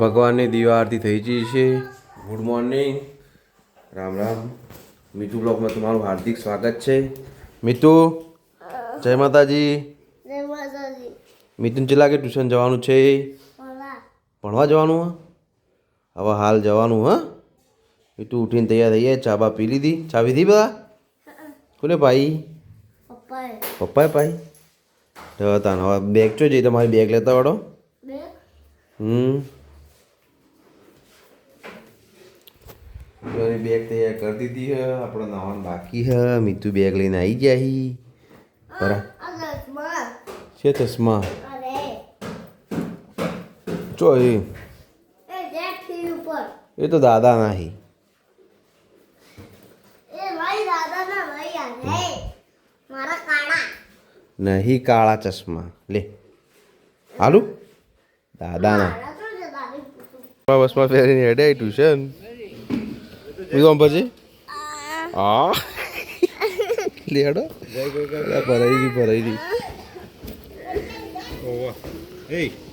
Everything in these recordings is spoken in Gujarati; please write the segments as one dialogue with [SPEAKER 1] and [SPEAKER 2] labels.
[SPEAKER 1] ભગવાનની દીવા આરતી થઈ ગઈ છે. Good morning, Ram Ram. મીતુ બ્લોગમાં તમારું હાર્દિક સ્વાગત છે. મીતુ, જય માતાજી.
[SPEAKER 2] જય માતાજી.
[SPEAKER 1] મિતુન ચેલા કે ટ્યુશન જવાનું છે? ભણવા જવાનું? હવે હાલ જવાનું હા? મીતુ ઉઠીને તૈયાર થઈ જાય. ચા બા પી લીધી? ચા પીધી બધા? કોને ભાઈ? પપ્પાએ ભાઈ. તાન હવે બેગ ચો જઈ તમારી બેગ લેતા વાળો. બેગ તૈયાર કરી દીધી હે. આપણે નાવાનું બાકી હે. મીતુ બેગ લઈને આવી ગયા હી. બરા છે ચશ્મા ચો એ તો દાદા નાહી નહીં કાળા ચશ્મા લે હાલુ દાદાના બસમાં ફેરીને હેડે ટ્યુશન બીજું પછી હા લેડો ભરાઈ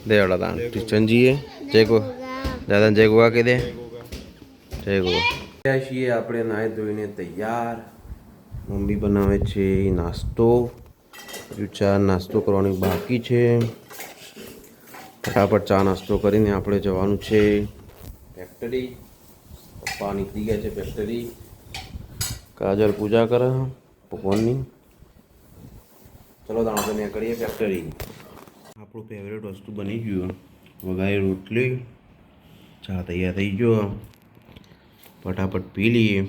[SPEAKER 1] દેવડા દાન ટ્યુશન જઈએ. જય ગો દાદા જય ગોવા કહી દે. જય ગોવા છીએ આપણે નાહી ધોઈને તૈયાર. મમ્મી બનાવે છે નાસ્તો. હજુ ચા નાસ્તો કરવાની બાકી છે. ફટાફટ ચા નાસ્તો કરીને આપણે જવાનું છે ફેક્ટરી. પપ્પા નીકળી ગયા છે ફેક્ટરી. કાજલ પૂજા કરે ભગવાનની. ચલો તો આપણે કરીએ ફેક્ટરી. આપણું ફેવરેટ વસ્તુ બની ગયું વઘારી રોટલી. ચા તૈયાર થઈ ગયો. ફટાફટ પી લઈએ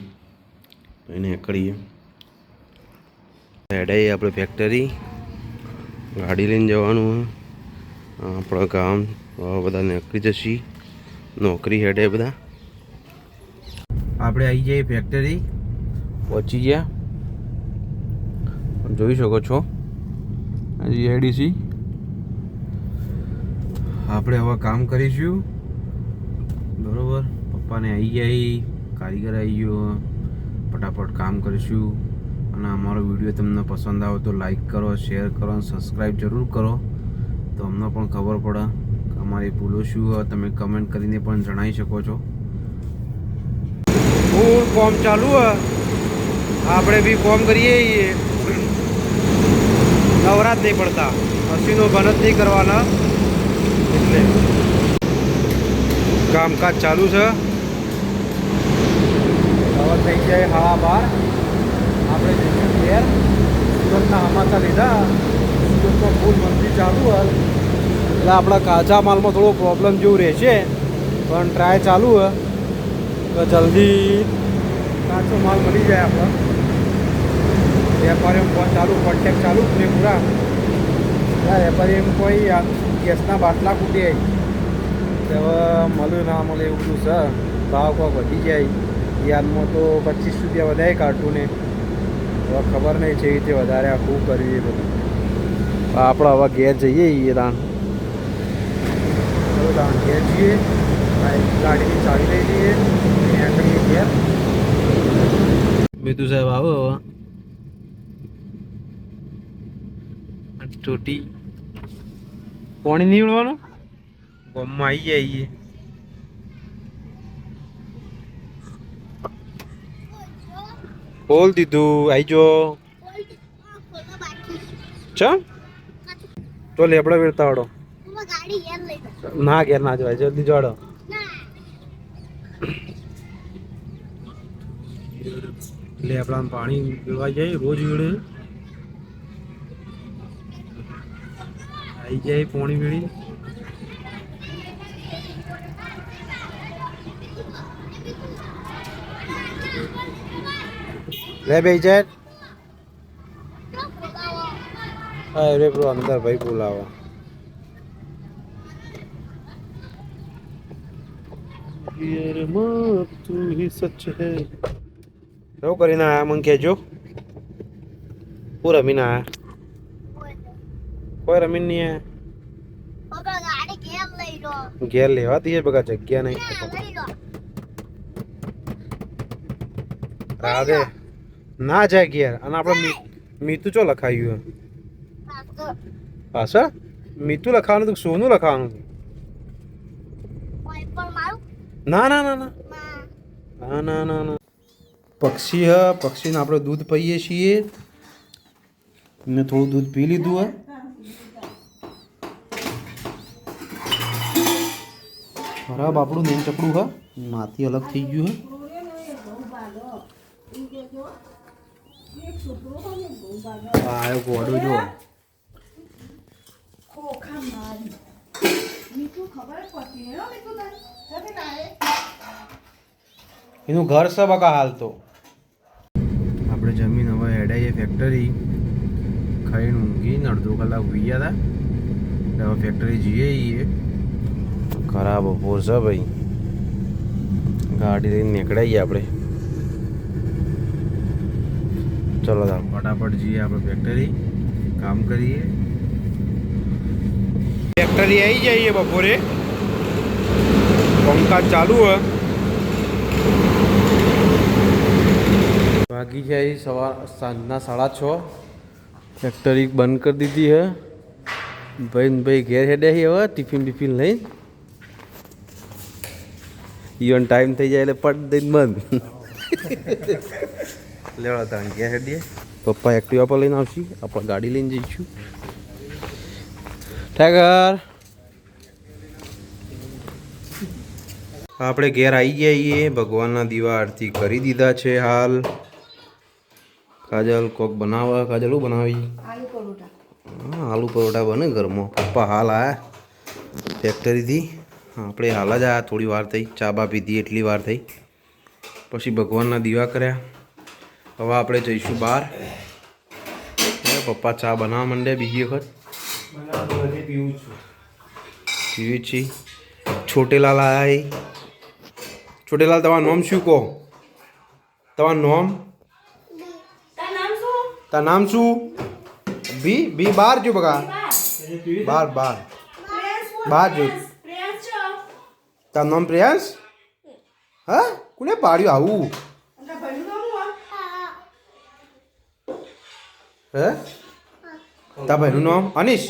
[SPEAKER 1] એને કરીએ. હેડાઈએ આપણે ફેક્ટરી. ગાડી લઈને જવાનું. આપણા ગામ બધા નીકળી જશે. નોકરી હેડે બધા. આપણે આવી જઈએ ફેક્ટરી. પહોંચી ગયા. જોઈ શકો છો હજી એડીસી. આપણે હવે કામ કરીશું બરોબર. પપ્પાને આવી ગયા, કારીગર આવી ગયો. ફટાફટ કામ કરીશું. અને અમારો વિડીયો તમને પસંદ આવે તો લાઈક કરો, શેર કરો અને સબસ્ક્રાઈબ જરૂર કરો. તો અમને પણ ખબર પડે કે અમારી ભૂલો શું હોય. તમે કમેન્ટ કરીને પણ જણાવી શકો છો. ફૂલ કોમ ચાલુ હોય. આપણે બી કોમ કરીએ. નવરાત નહીં પડતા. મશીનો બંધ જ નહીં કરવાના. એટલે કામકાજ ચાલુ છે. હવે થઈ જાય 12:30. આપણે જઈશું ઘેર. સુરતના સમાચાર લીધા. સુરતમાં ફૂલ મંદી ચાલુ હોય એટલે આપણા કાચા માલમાં થોડો પ્રોબ્લેમ જેવું રહેશે. પણ ટ્રાય ચાલુ હોય તો જલ્દી કાચો માલ મળી જાય. આપણે વેપારીઓ ફોન ચાલુ, કોન્ટેક્ટ ચાલુ ને પૂરા. વેપારી એમ કોઈ ગેસના બાટલા ફૂટી હવે મળ્યું ના મળે એવું બધું છે. ભાવ કોઈ વધી જાય. યાદમાં તો 25 રૂપિયા વધારે કાઢતું ને હવે ખબર નહીં છે એ રીતે વધારે આખું કરવી એ બધું. આપણે હવે ઘેર જઈએ એ તાણ. ચલો તાણ ઘેર જઈએ. ગાડીની ચાવી લઈ જઈએ. ત્યાં કરીએ ઘેર. મીતુ સાહેબ આવો હવે. ચોટી પાણી નહીં ઉડવાનું. ગોમમાં આવી જઈએ. ખોલ દીધું. આવી જો ચમ તો લેબડો વેરતા વાળો ના ઘેર ના જવાય. જલ્દી જોડો. લેબડા પાણી પીવા જાય રોજ વેળે. આવી જાય પાણી વેળી. લે બે જાય. અરે બ્રો અંદર ભાઈ બોલાવો. તું હી સચ હે. શું કરીને આયા મને કહેજો. હું રમીને આયા. કોઈ રમીને નહીં આયા. ઘેર લેવાતી છે બગા જગ્યા નહીં. રાધે ના જાય ઘેર. અને આપણે મીતુ ચો લખાયું હા સર મીતુ લખાવાનું હતું સોનું લખાવાનું હતું. ના ના ના ના ના ના ના ના પક્ષી હ પક્ષીને આપણે દૂધ પીએ છીએ મેં થોડું દૂધ પી લીધું હ ખરાબ આપણું નેમ ચપડું હ માથી અલગ થઈ ગયું હ આવ્યો ગોડો જો એનું ઘર છે બકા હાલ તો આપણે જમીન હવે હેડાઈએ ફેક્ટરી ખાઈને ઊંઘીને અડધો કલાક ઉઈ ગયા હતા હવે ફેક્ટરી જઈએ ખરાબ બપોર છે ભાઈ ગાડી લઈને નીકળાઈએ આપણે ચલો તો ફટાફટ જઈએ આપણે ફેક્ટરી કામ કરીએ ફેક્ટરી આવી જઈએ બપોરે કામકાજ ચાલુ હ વાગી જાય સવાર સાંજના 6:30 ફેક્ટરી બંધ કરી દીધી હે ભાઈ ઘેર હેડે હવે ટિફિન બિફિન લઈને ઈવન ટાઈમ થઈ જાય એટલે પટ દઈને બંધ લેવા તા ઘેર હેડીએ પપ્પા એક્ટિવા પર લઈને આવશે આપણે ગાડી લઈને જઈશું ટાઈગર આપણે ઘેર આવી જઈએ ભગવાનના દીવા આરતી કરી દીધા છે હાલ કાજલ કોક બનાવવા કાજલ શું બનાવી હા આલુ પરોઠા બને ઘરમાં પપ્પા હાલ આવ્યા ફેક્ટરીથી આપણે હાલ જ આવ્યા થોડી વાર થઈ ચા બા પીધી એટલી વાર થઈ પછી ભગવાનના દીવા કર્યા હવે આપણે જઈશું બહાર પપ્પા ચા બનાવવા માંડ્યા બીજી વખત પીવી છીએ છોટેલાલ આવ્યા છોટેલાલ તમારું નામ શું કહો તમારું નામ તાર નામ શું બી બાર જો બગા બાર જો તારું નામ પ્રિયાંશ હા કોને પાડ્યું આવું હે તાર ભાઈનું નામ અનીશ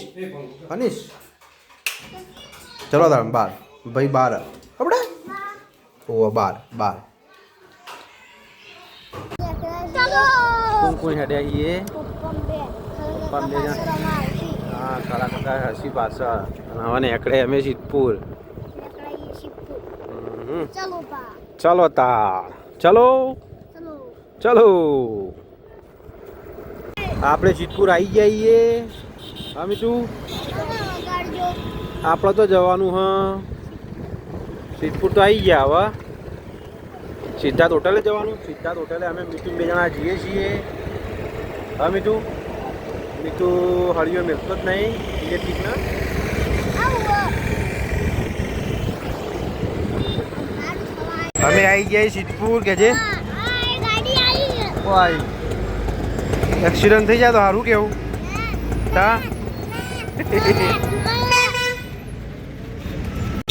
[SPEAKER 1] ચલો તાર બાર ભાઈ બાર કપડા ઓ બાર કોણ હેડ્યા છીએ પપ્પા બે જણ હા કાળા કાકા હસી પાછળ હવે એકડે અમે સિદ્ધપુર ચલો તા ચલો આપણે સિદ્ધપુર આવી જઈએ અમે તું આપણે તો જવાનું હ સિદ્ધપુર તો આવી ગયા હવે સિદ્ધાર્થ હોટલે જવાનું સિદ્ધાર્થ હોટલે અમે મીઠું બે જણા જઈએ છીએ હા મીઠું હળીઓ મેળતો જ નહીં ઇલેક્ટ્રિક ના અમે આવી ગયા સિદ્ધપુર કે જે એક્સિડન્ટ થઈ જાય તો સારું કેવું તા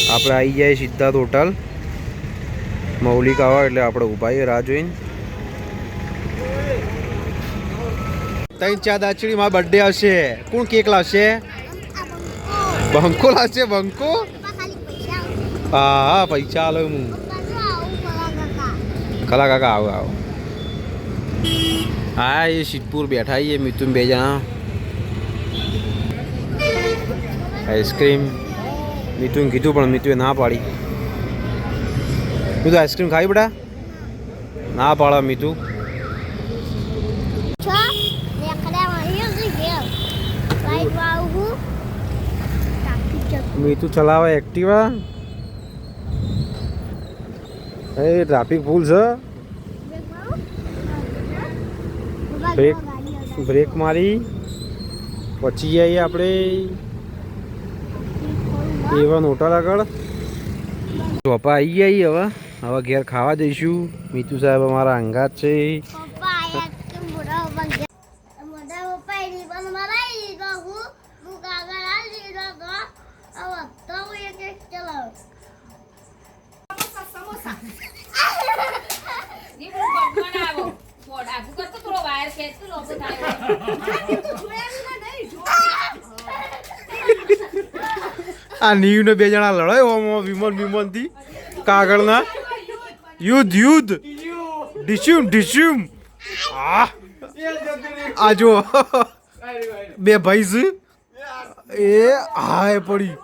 [SPEAKER 1] આપણે આવી જાય સિદ્ધાર્થ હોટલ મૌલિક આવા એટલે આપણે ઊભા રાહ જોઈને 3-4 દાચડી મારા બર્થડે આવશે કોણ કેક લાવશે બંકો લાવશે બંકો હા પૈસા આલો હું કલા કાકા આવો હા એ સિદ્ધપુર બેઠા એ મિથુન બે જણા આઈસ્ક્રીમ મિથુન કીધું પણ મિથુએ ના પાડી તું તો આઈસ્ક્રીમ ખાવી બેટા ના પાડે મીઠું મીઠું ચલાવે એક્ટિવા એ ટ્રાફિક ફૂલ છે બ્રેક મારી પછી જઈએ આપણે એવન હોટલ આગળ પપ્પા આવી ગયા હવે ઘેર ખાવા જઈશું મીતુ સાહેબ અમારા અંગાત છે
[SPEAKER 2] આ નીવને બે જણા લડાય ઓમ વિમાનથી કાગળના યુદ્ધ ડિસ્યુમ આ જો બે ભાઈ છે એ હાય પડી